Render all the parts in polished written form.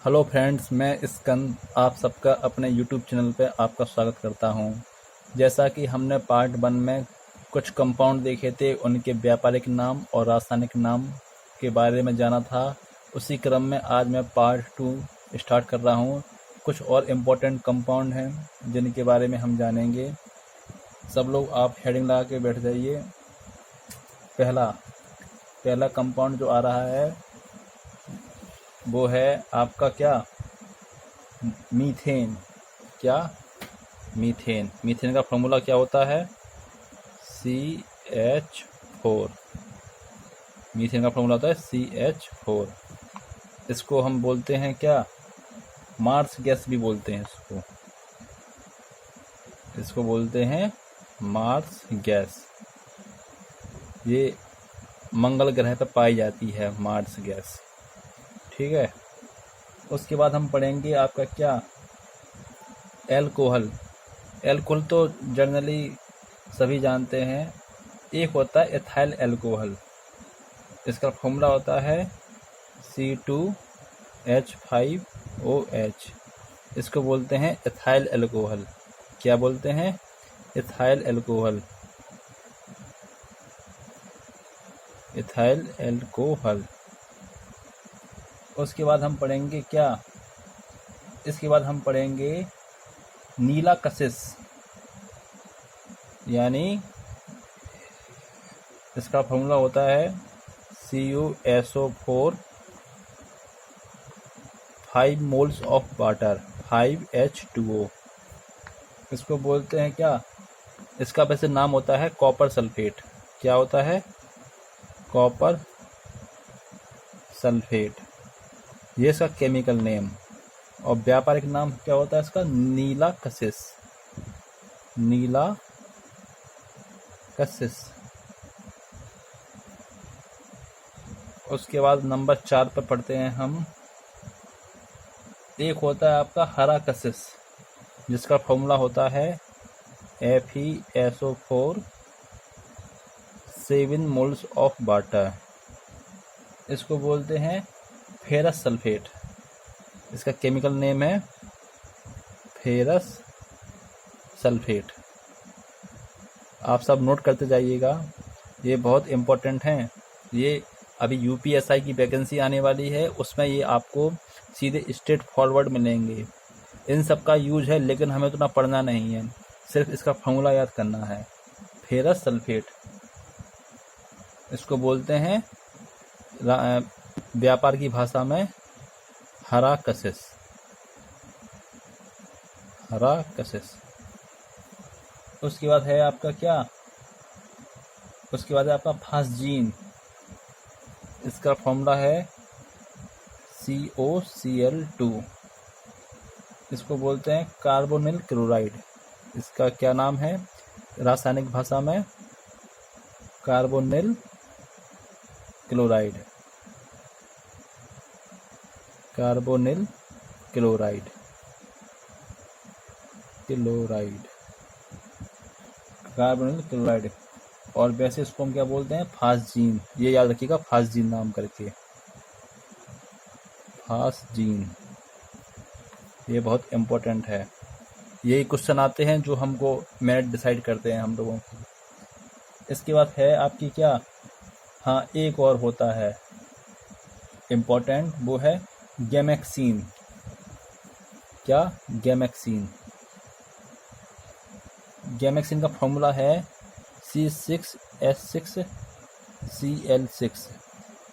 Hello friends, मैं स्कंद आप सबका अपने यूट्यूब चैनल पे आपका स्वागत करता हूं। जैसा कि हमने पार्ट 1 में कुछ कंपाउंड देखे थे, उनके व्यापारिक नाम और रासायनिक नाम के बारे में जाना था। उसी क्रम में आज मैं पार्ट 2 स्टार्ट कर रहा हूं। कुछ और इम्पोर्टेंट कंपाउंड हैं जिनके बारे में हम जानेंगे। सब लोग आप हेडिंग लगा के बैठ जाइए। पहला कंपाउंड जो आ रहा है वो है आपका क्या, मीथेन। क्या? मीथेन का फॉर्मूला क्या होता है? CH4। मीथेन का फॉर्मूला होता है CH4। इसको हम बोलते हैं क्या, मार्स गैस भी बोलते हैं। इसको बोलते हैं मार्स गैस। ये मंगल ग्रह पर पाई जाती है मार्स गैस। ठीक है। उसके बाद हम पढ़ेंगे आपका क्या, एल्कोहल। एल्कोहल तो जनरली सभी जानते हैं। एक होता है एथाइल एल्कोहल। इसका फॉर्मूला होता है C2H5OH। इसको बोलते हैं एथाइल एल्कोहल। क्या बोलते हैं? Ethyl alcohol. Ethyl alcohol. उसके बाद हम पढ़ेंगे क्या, इसके बाद हम पढ़ेंगे नीला कशिश, यानी इसका फॉर्मूला होता है CuSO4 5 moles of water 5H2O। इसको बोलते हैं क्या, इसका वैसे नाम होता है कॉपर सल्फेट। क्या होता है? Copper sulphate. ये इसका केमिकल नेम। और व्यापारिक नाम क्या होता है इसका? नीला कशिश। नीला कशिश। उसके बाद नंबर 4 पर पढ़ते हैं हम। एक होता है आपका हरा कशिश, जिसका फॉर्मूला होता है FeSO4 7 मोल्स ऑफ वाटर। इसको बोलते हैं फेरस सल्फेट। इसका केमिकल नेम है फेरस सल्फेट। आप सब नोट करते जाइएगा, ये बहुत इम्पोर्टेंट हैं। ये अभी UPSI की वैकेंसी आने वाली है, उसमें ये आपको सीधे स्ट्रेट फॉरवर्ड मिलेंगे। इन सब का यूज है, लेकिन हमें उतना पढ़ना नहीं है, सिर्फ इसका फॉर्मूला याद करना है। Ferrous sulphate. इसको बोलते हैं व्यापार की भाषा में हरा कशिश। हरा कशिश। उसके बाद है आपका क्या, उसके बाद है आपका फास्जीन। इसका फॉर्मूला है COCl2। इसको बोलते हैं कार्बोनिल क्लोराइड। इसका क्या नाम है रासायनिक भाषा में? Carbonyl chloride. Carbonyl chloride. Carbonyl chloride. और वैसे इसको हम क्या बोलते हैं? फास्जीन। ये याद रखिएगा, फास्जीन नाम करके। फास्जीन, ये बहुत इम्पोर्टेंट है। यही क्वेश्चन आते हैं जो हमको मेरिट डिसाइड करते हैं हम लोगों की। इसके बाद है आपकी क्या, हाँ एक और होता है इम्पोर्टेंट, वो है गैमेक्सीन। क्या? गैमेक्सीन। गैमेक्सीन का फॉर्मूला है C6H6Cl6।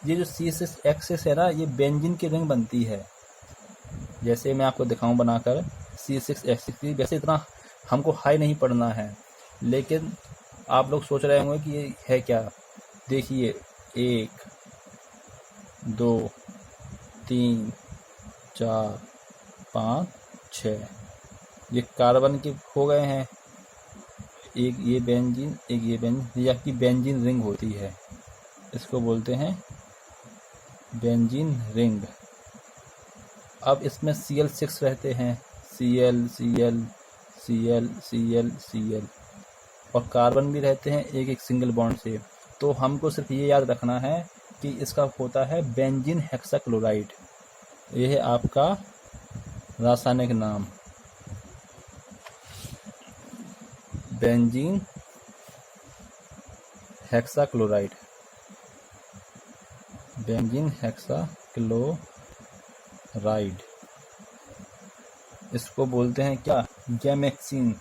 ये जो C6H6 है ना, ये बेंजीन की रिंग बनती है। जैसे मैं आपको दिखाऊं बनाकर, C6H6। वैसे इतना हमको हाई नहीं पढ़ना है, लेकिन आप लोग सोच रहे होंगे कि ये है क्या। देखिए, 1 2 3 4 5 6, ये कार्बन के हो गए हैं। एक ये बेंजीन, एक ये बेंजीन, ये आपकी बेंजीन रिंग होती है। इसको बोलते हैं बेंजीन रिंग। अब इसमें Cl6 रहते हैं, Cl Cl Cl Cl Cl, और कार्बन भी रहते हैं एक एक सिंगल बॉन्ड से। तो हमको सिर्फ ये याद रखना है कि इसका होता है बेंजीन हेक्साक्लोराइड। ये है आपका रासायनिक नाम, बेंजीन हेक्साक्लोराइड। बेंजीन हेक्साक्लोराइड, इसको बोलते हैं क्या, गैमेक्सिन।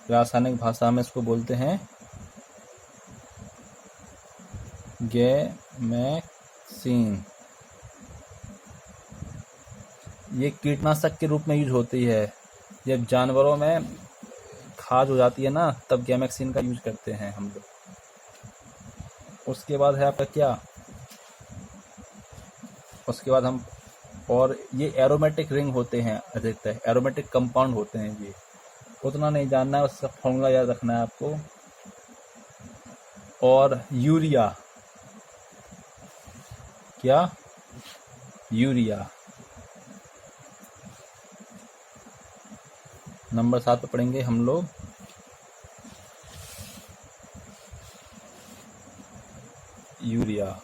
रासायनिक भाषा में इसको बोलते हैं गैमेक्सिन। ये कीटनाशक के रूप में यूज होती है। जब जानवरों में खाज हो जाती है ना, तब गैमेक्सिन का यूज करते हैं हम लोग। उसके बाद है आपका क्या, उसके बाद हम, और ये एरोमेटिक रिंग होते हैं, अधिकतर एरोमेटिक कंपाउंड होते हैं। ये उतना नहीं जानना है, उसका फॉर्मूला याद रखना है आपको। और यूरिया, क्या, यूरिया नंबर 7 पे पढ़ेंगे हम लोग। यूरिया,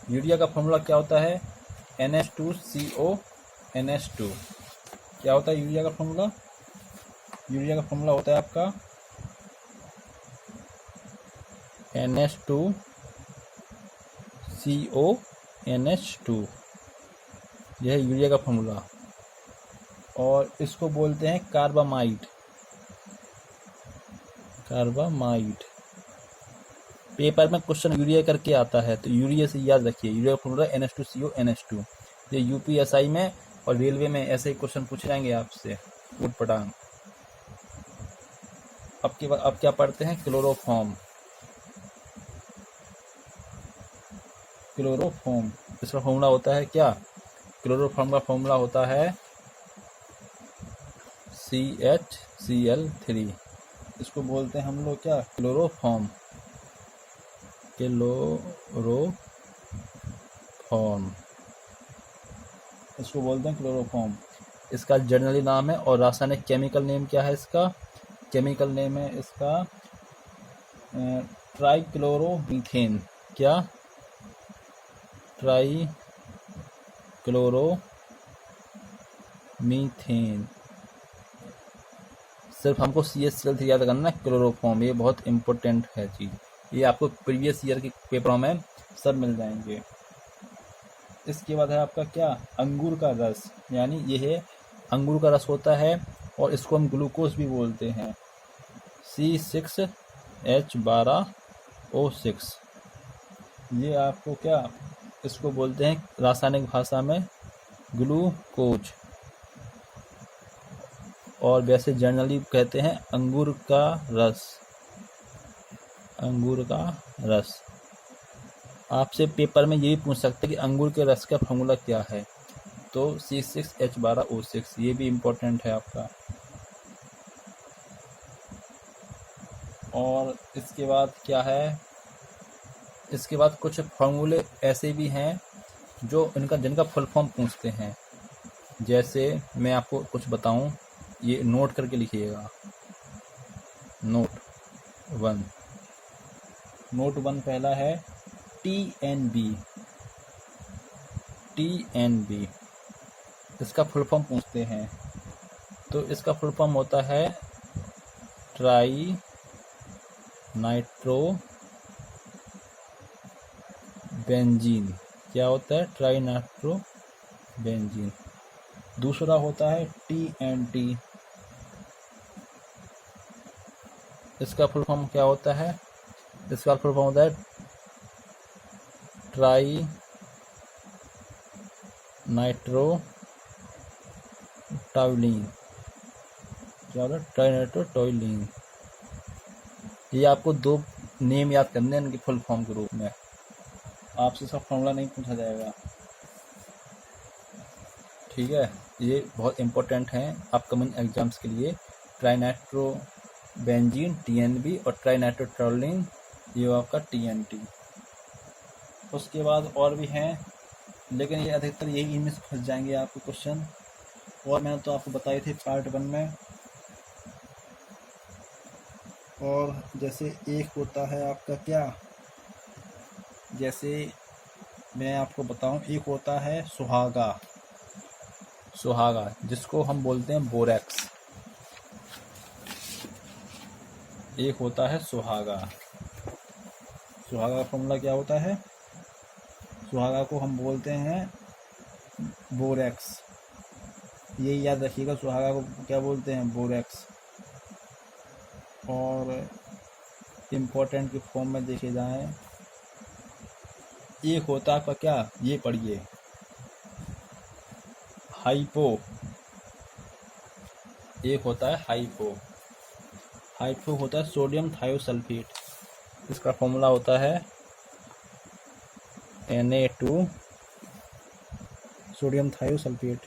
यूरिया का फॉर्मूला क्या होता है, NH2CO NH2। क्या होता है यूरिया का फॉर्मूला, यूरिया का फॉर्मूला होता है आपका NH2CO NH2। यह है यूरिया का फॉर्मूला। और इसको बोलते हैं कार्बामाइड। कार्बामाइड, पेपर में क्वेश्चन यूरिया करके आता है, तो यूरिया से याद रखिए। यूरिया का फॉर्मूला NH2CO NH2। ये UPSI में और रेलवे में ऐसे ही क्वेश्चन पूछे जाएंगे आपसे, उटपटांग। अब क्या पढ़ते हैं, क्लोरोफॉर्म। क्लोरोफॉर्म, इसका फॉर्मूला होता है क्या, क्लोरोफॉर्म का फॉर्मूला होता है CHCl3। इसको बोलते हैं हम लोग क्या, क्लोरोफॉर्म। क्लोरोफॉर्म, इसको बोलते हैं क्लोरोफॉर्म। इसका जनरली नाम है। और रासायनिक केमिकल नेम क्या है इसका, केमिकल नेम है इसका ट्राइक्लोरोमीथेन। क्या, ट्राइक्लोरोमीथेन। सिर्फ हमको CHCl3 याद करना है, क्लोरोफॉर्म, ये बहुत इंपॉर्टेंट है चीज़। ये आपको प्रीवियस ईयर के पेपरों में सब मिल जाएंगे। इसके बाद है आपका क्या, अंगूर का रस। यानी ये है, अंगूर का रस होता है और इसको हम ग्लूकोज भी बोलते हैं, C6H12O6। ये आपको क्या, इसको बोलते हैं रासायनिक भाषा में ग्लूकोज। और वैसे जनरली कहते हैं अंगूर का रस। अंगूर का रस, आपसे पेपर में ये भी पूछ सकते हैं कि अंगूर के रस का फॉर्मूला क्या है, तो C6H12O6। ये भी इम्पोर्टेंट है आपका। और इसके बाद क्या है, इसके बाद कुछ फॉर्मूले ऐसे भी हैं जो जिनका फुल फॉर्म पूछते हैं। जैसे मैं आपको कुछ बताऊं, ये नोट करके लिखिएगा। नोट 1 पहला है TNB। TNB, इसका फुल फॉर्म पूछते हैं, तो इसका फुल फॉर्म होता है ट्राई नाइट्रो बेंजीन। क्या होता है, ट्राई नाइट्रो बेंजीन। दूसरा होता है TNT। इसका फुल फॉर्म क्या होता है, इसका फुल फॉर्म होता है ट्राई नाइट्रो टॉयलिन। क्या होता है, ट्राई नाइट्रो टॉयलिन। ये आपको 2 नेम याद करने हैं इनके फुल फॉर्म के रूप में, आपसे इसका फॉर्मूला नहीं पूछा जाएगा, ठीक है। ये बहुत इंपॉर्टेंट हैं अपकमिंग एग्जाम्स के लिए। ट्राइनाइट्रो बेंजीन TNB और ट्राइनाइट्रो टॉयलिन, ये आपका TNT। उसके बाद और भी हैं, लेकिन ये अधिकतर यही इनमें से फंस जाएंगे आपके क्वेश्चन। और मैंने तो आपको बताई थी पार्ट 1 में। और जैसे एक होता है आपका क्या, जैसे मैं आपको बताऊं, एक होता है सुहागा, सुहागा जिसको हम बोलते हैं बोरेक्स। एक होता है सुहागा। सुहागा का फॉर्मूला क्या होता है? सुहागा को हम बोलते हैं बोरेक्स। ये याद रखिएगा, सुहागा को क्या बोलते हैं? बोरेक्स। और इम्पोर्टेंट के फॉर्म में देखे जाएं, एक होता है आपका क्या, ये पढ़िए, हाइपो। एक होता है हाइपो। हाइपो होता है सोडियम थायोसल्फेट। इसका फॉर्मूला होता है Na2 sodium thiosulphate,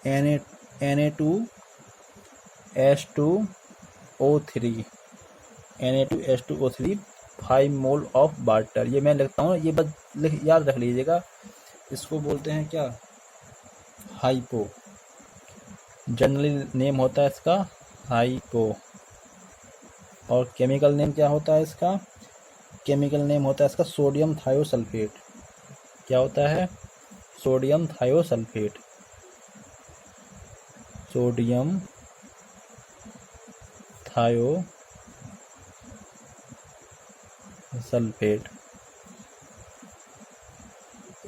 Na2H2O3, Na2H2O3 5 mole of water. ये मैं लिखता हूँ, ये बस याद रख लीजिएगा। इसको बोलते हैं क्या? हाइपो। जनरली नेम होता है इसका हाइपो। और केमिकल नेम क्या होता है इसका? केमिकल नेम होता है इसका सोडियम थायोसल्फेट। क्या होता है? Sodium thiosulphate. Sodium thiosulphate.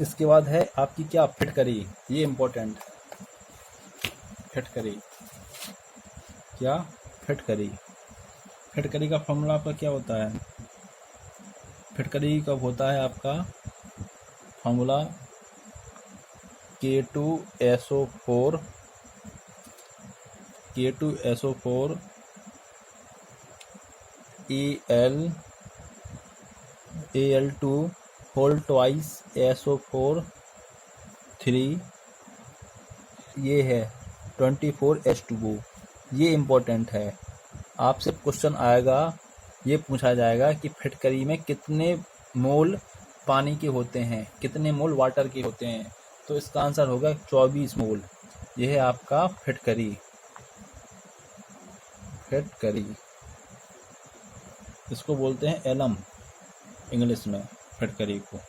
इसके बाद है आपकी क्या? फिटकरी। ये इम्पोर्टेंट है, फिटकरी। क्या? फिटकरी। फिटकरी का फॉर्मूला आपका क्या होता है? फिटकरी का होता है आपका formula K2SO4 Al2 whole twice SO4 3, ये है 24H2O। ये इम्पोर्टेंट है, आपसे क्वेश्चन आएगा, ये पूछा जाएगा कि फिटकरी में कितने मोल पानी के होते हैं, कितने मोल वाटर के होते हैं। तो इसका आंसर होगा 24 मोल। यह है आपका फिटकरी। फिटकरी इसको बोलते हैं एलम इंग्लिश में, फिटकरी को।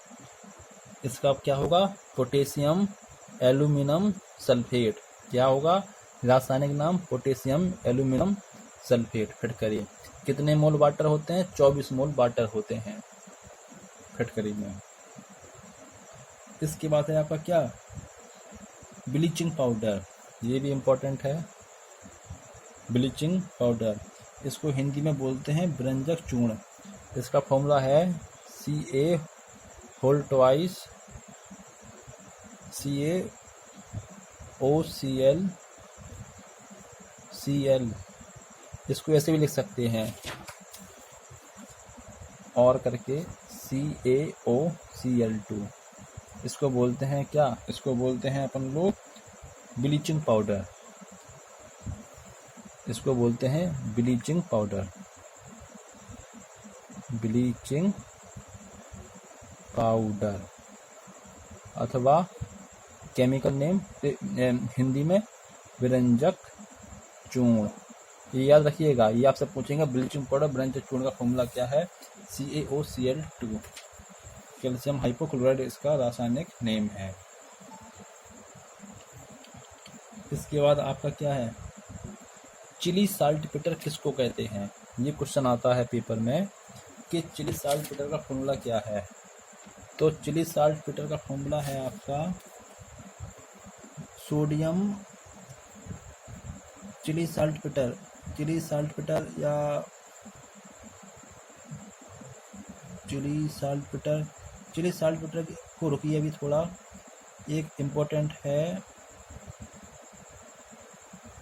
इसका क्या होगा? Potassium aluminium sulphate. क्या होगा? रासायनिक नाम पोटेशियम एल्यूमिनियम सल्फेट, फिटकरी। कितने मोल वाटर होते हैं? 24 मोल वाटर होते हैं फिटकरी में। इसके बाद है आपका क्या? Bleaching powder. ये भी इम्पोर्टेंट है, ब्लीचिंग पाउडर। इसको हिंदी में बोलते हैं व्यंजक चूर्ण। इसका फॉर्मूला है Ca होल ट्वाइस CaOCl। इसको ऐसे भी लिख सकते हैं और करके CaOCl2। इसको बोलते हैं क्या? इसको बोलते हैं अपन लोग ब्लीचिंग पाउडर। इसको बोलते हैं ब्लीचिंग पाउडर। ब्लीचिंग पाउडर अथवा केमिकल नेम हिंदी में व्यंजक चूर्ण। ये याद रखिएगा, ये आपसे पूछेंगे ब्लीचिंग पाउडर व्यंजक चूर्ण का फॉर्मूला क्या है? CaOCl2। कैल्शियम हाइपोक्लोराइड इसका रासायनिक नेम है। इसके बाद आपका क्या है? चिली साल्ट पेटर किसको कहते हैं? ये क्वेश्चन आता है पेपर में कि चिली साल्ट पेटर का फॉर्मूला क्या है। तो चिली साल्ट पेटर का फॉर्मूला है आपका सोडियम, चिली साल्ट पेटर या चिली साल्ट पेटर को रुकिए अभी थोड़ा। एक इम्पोर्टेंट है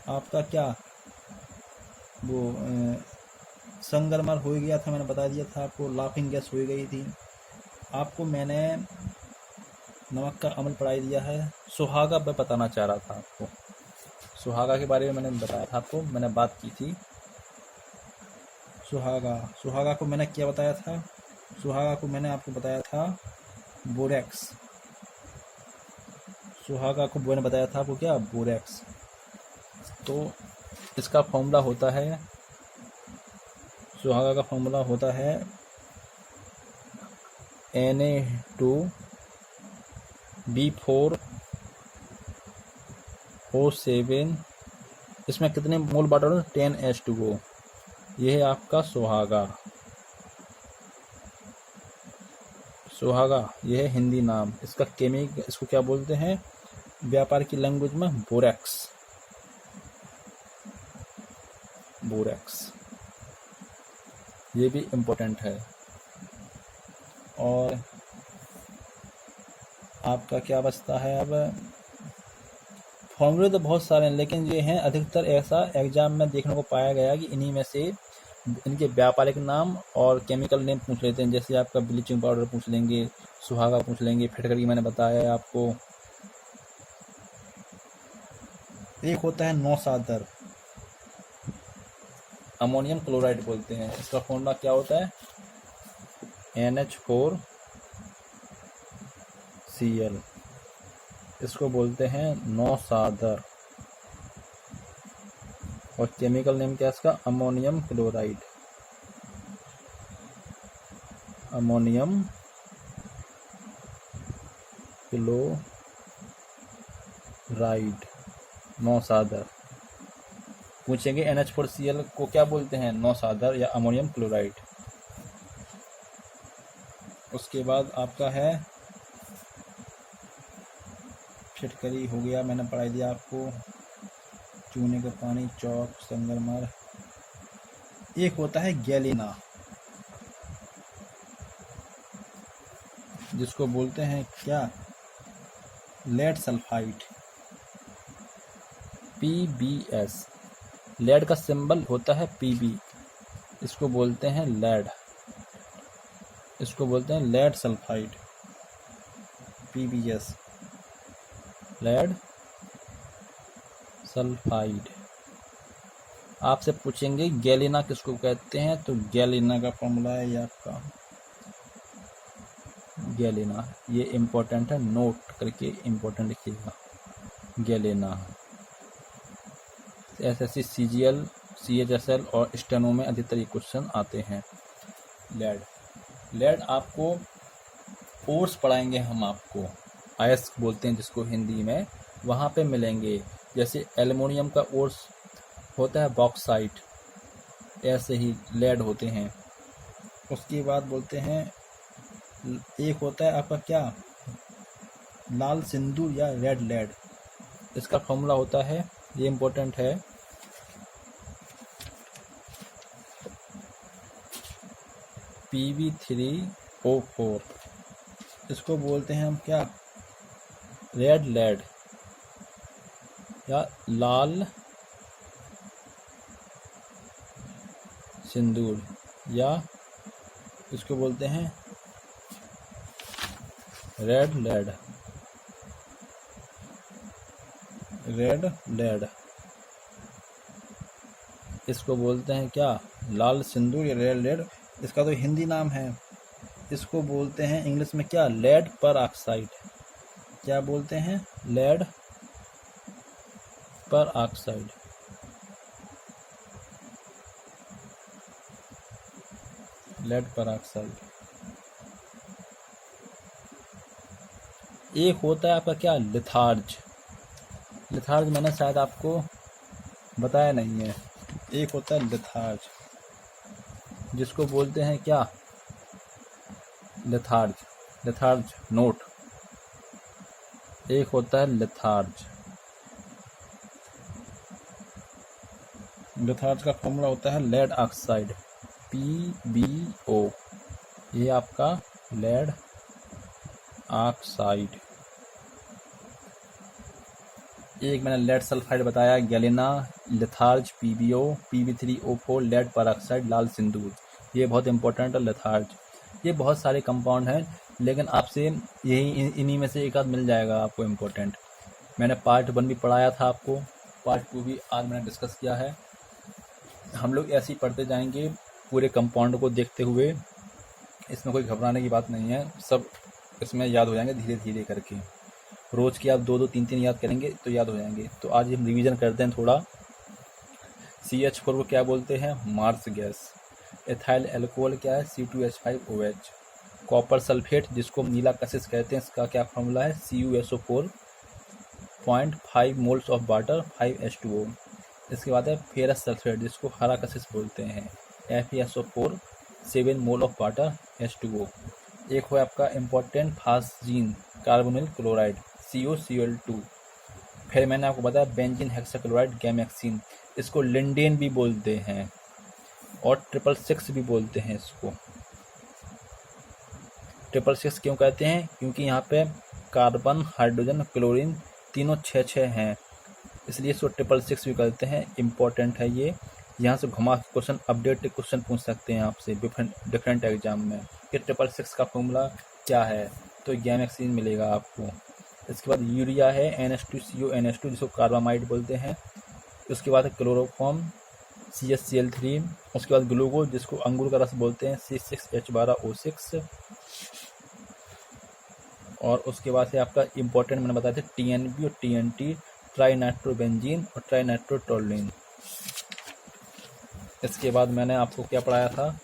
आपका क्या, वो संगमरमर हो गया था, मैंने बता दिया था आपको। लाफिंग गैस हो गई थी आपको। मैंने नमक का अम्ल पढ़ाई दिया है। सुहागा मैं बताना चाह रहा था आपको, सुहागा के बारे में मैंने बताया था आपको, मैंने बात की थी। सुहागा को मैंने क्या बताया था? सुहागा को मैंने आपको बताया था बोरेक्स। सुहागा को मैंने बताया था आपको क्या? बोरेक्स। तो इसका फॉर्मूला होता है, सुहागा का फॉर्मूला होता है Na2B4O7। इसमें कितने मोल वाटर, 10H2O। ये है आपका सुहागा। सुहागा ये है हिंदी नाम। इसका इसको क्या बोलते हैं व्यापार की लैंग्वेज में? बोरेक्स। बोरेक्स, ये भी इम्पोर्टेंट है। और आपका क्या बचता है अब? फॉर्मूले तो बहुत सारे हैं, लेकिन ये हैं अधिकतर ऐसा एग्जाम में देखने को पाया गया कि इन्हीं में से इनके व्यापारिक नाम और केमिकल नेम पूछ लेते हैं। जैसे आपका ब्लीचिंग पाउडर पूछ लेंगे, सुहागा पूछ लेंगे, फिटकरी मैंने बताया है आपको। एक होता है नौसादर, अमोनियम क्लोराइड बोलते हैं। इसका फॉर्मूला क्या होता है? NH4Cl। इसको बोलते हैं नौसादर। और केमिकल नेम क्या है इसका? Ammonium chloride. अमोनियम क्लोराइड, नौसादर। पूछेंगे NH4Cl को क्या बोलते हैं? नौसादर या अमोनियम क्लोराइड। उसके बाद आपका है फिटकरी हो गया, मैंने पढ़ाई दिया आपको। चूने का पानी, चौक, संगमरमर। एक होता है गैलिना, जिसको बोलते हैं क्या? Lead sulphide, PbS। लेड का सिंबल होता है Pb। इसको बोलते हैं लेड। इसको बोलते हैं lead sulphide, PbS, lead sulphide. आपसे पूछेंगे गैलिना किसको कहते हैं, तो गैलिना का फॉर्मूला है ये आपका गैलिना। ये इम्पोर्टेंट है, नोट करके इम्पोर्टेंट लिखिएगा। गैलिना SSC, CGL, CHSL और स्टेनो में अधिकतर ये क्वेश्चन आते हैं। लेड आपको ओर्स पढ़ाएंगे हम आपको, अयस्क बोलते हैं जिसको हिंदी में, वहाँ पे मिलेंगे। जैसे एल्युमिनियम का ओर्स होता है बॉक्साइट, ऐसे ही लेड होते हैं। उसके बाद बोलते हैं एक होता है आपका क्या? लाल सिंदूर या रेड लेड। इसका फॉर्मूला होता है, ये इम्पोर्टेंट है, Pb3O4। इसको बोलते हैं हम क्या? रेड लेड या लाल सिंदूर, या इसको बोलते हैं रेड लेड। रेड लेड, इसको बोलते हैं क्या? लाल सिंदूर या रेड लेड। इसका तो हिंदी नाम है। इसको बोलते हैं इंग्लिश में क्या? लेड पर ऑक्साइड। क्या बोलते हैं? लेड पर ऑक्साइड। लेड पर ऑक्साइड। एक होता है आपका क्या? लिथार्ज। लिथार्ज मैंने शायद आपको बताया नहीं है। एक होता है लिथार्ज, जिसको बोलते हैं क्या? लिथार्ज। Litharge note. एक होता है लिथार्ज। लिथार्ज का फॉर्मूला होता है लेड ऑक्साइड, PbO। ये आपका लेड ऑक्साइड। एक मैंने लेड सल्फाइड बताया, galena, litharge, PbO, Pb3O4, lead peroxide, लाल सिंदूर। ये बहुत इंपॉर्टेंट है लिथार्ज। ये बहुत सारे कंपाउंड हैं, लेकिन आपसे यही इन्हीं में से एक आध मिल जाएगा आपको इम्पोर्टेंट। मैंने पार्ट 1 भी पढ़ाया था आपको, पार्ट 2 भी आज मैंने डिस्कस किया है। हम लोग ऐसे ही पढ़ते जाएंगे पूरे कंपाउंड को देखते हुए। इसमें कोई घबराने की बात नहीं है, सब इसमें याद हो जाएंगे धीरे धीरे करके। रोज़ की आप 2-2, 3-3 याद करेंगे तो याद हो जाएंगे। तो आज हम रिवीजन करते हैं थोड़ा। CH4 को क्या बोलते हैं, मार्स गैस। एथाइल अल्कोहल क्या है, C2H5OH। कॉपर सल्फेट जिसको नीला कशिश कहते हैं, इसका क्या फॉर्मूला है, CuSO4.5 moles of water 5H2O। इसके बाद है फेरस सल्फेट जिसको हरा कशिश बोलते हैं, FeSO4 7 mole of water H2O। एक हो आपका important phosgene carbonyl chloride COCl2। फिर मैंने आपको बताया बेंजीन हेक्साक्लोराइड गैमेक्सिन, इसको लिंडेन भी बोलते हैं और 666 भी बोलते हैं। इसको 666 क्यों कहते हैं, क्योंकि यहाँ पे कार्बन हाइड्रोजन क्लोरीन तीनों 6 हैं, इसलिए इसको 666 भी कहते हैं। इम्पोर्टेंट है ये, यहाँ से घुमा के क्वेश्चन अपडेटेड क्वेश्चन पूछ सकते हैं आपसे डिफरेंट एग्जाम में कि 666 का फॉर्मूला क्या है, तो गैमेक्सिन मिलेगा आपको। इसके बाद यूरिया है NH2CO NH2 जिसको कार्बामाइड बोलते हैं। उसके बाद क्लोरोफॉर्म CHCl3। उसके बाद ग्लूकोज जिसको अंगूर का रस बोलते हैं C6H12O6। और उसके बाद से आपका इम्पोर्टेंट मैंने बताया था TNB और TNT, ट्राइनाइट्रोबेंजीन और ट्राइनाइट्रोटोलुइन। इसके बाद मैंने आपको क्या पढ़ाया था,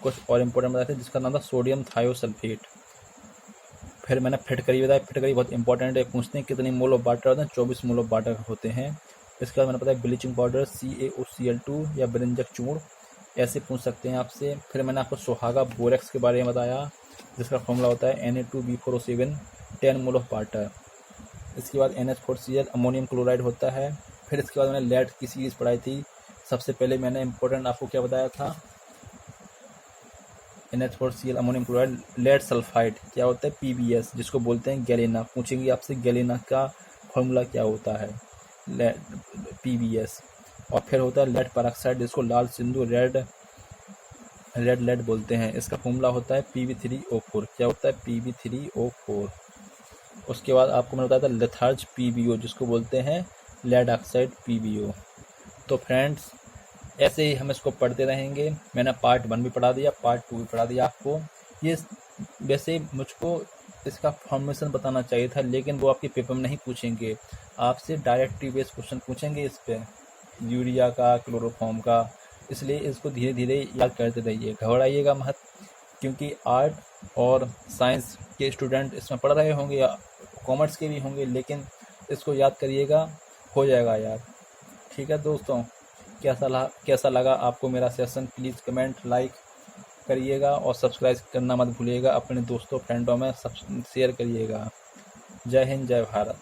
कुछ और इम्पोर्टेंट बताया था जिसका नाम था सोडियम थायोसल्फेट। फिर मैंने फिटकरी बताया, फिटकरी बहुत इंपॉर्टेंट है, पूछते हैं कितनी मोल ऑफ वाटर होते हैं, 24 मोल ऑफ वाटर होते हैं। इसके बाद मैंने बताया ब्लीचिंग पाउडर CaOCl2 या ब्रिंजक चूर्ण, ऐसे पूछ सकते हैं आपसे। फिर मैंने आपको सुहागा बोरेक्स के बारे में बताया जिसका फॉर्मूला होता है Na2B4O7 10 मोल ऑफ वाटर। इसके बाद NH4Cl अमोनियम क्लोराइड होता है। फिर इसके बाद मैंने लेड की सीरीज पढ़ाई थी। सबसे पहले मैंने इम्पोर्टेंट आपको क्या बताया था, NH4Cl ammonium chloride. Lead sulphide क्या होता है, PbS जिसको बोलते हैं गैलेना, पूछेंगे आपसे गैलेना का फॉर्मूला क्या होता है, PbS। और फिर होता है लेड परऑक्साइड जिसको लाल सिंधु रेड लेड बोलते हैं, इसका फॉर्मूला होता है Pb3O4। क्या होता है, Pb3O4। उसके बाद आपको मैंने बताया था लिथार्ज PbO जिसको बोलते हैं लेड ऑक्साइड PbO। तो फ्रेंड्स ऐसे ही हम इसको पढ़ते रहेंगे। मैंने पार्ट 1 भी पढ़ा दिया, पार्ट 2 भी पढ़ा दिया आपको। ये वैसे मुझको इसका फॉर्मेशन बताना चाहिए था, लेकिन वो आपके पेपर में नहीं पूछेंगे, आपसे डायरेक्ट बेस क्वेश्चन पूछेंगे इस पे यूरिया का, क्लोरोफॉर्म का। इसलिए इसको धीरे धीरे याद करते रहिए, घबराइएगा मत, क्योंकि आर्ट और साइंस के स्टूडेंट इसमें पढ़ रहे होंगे या कॉमर्स के भी होंगे, लेकिन इसको याद करिएगा, हो जाएगा याद। ठीक है दोस्तों, कैसा लगा आपको मेरा सेशन, प्लीज़ कमेंट लाइक करिएगा और सब्सक्राइब करना मत भूलिएगा, अपने दोस्तों फ्रेंडों में सब शेयर करिएगा। जय हिंद, जय भारत।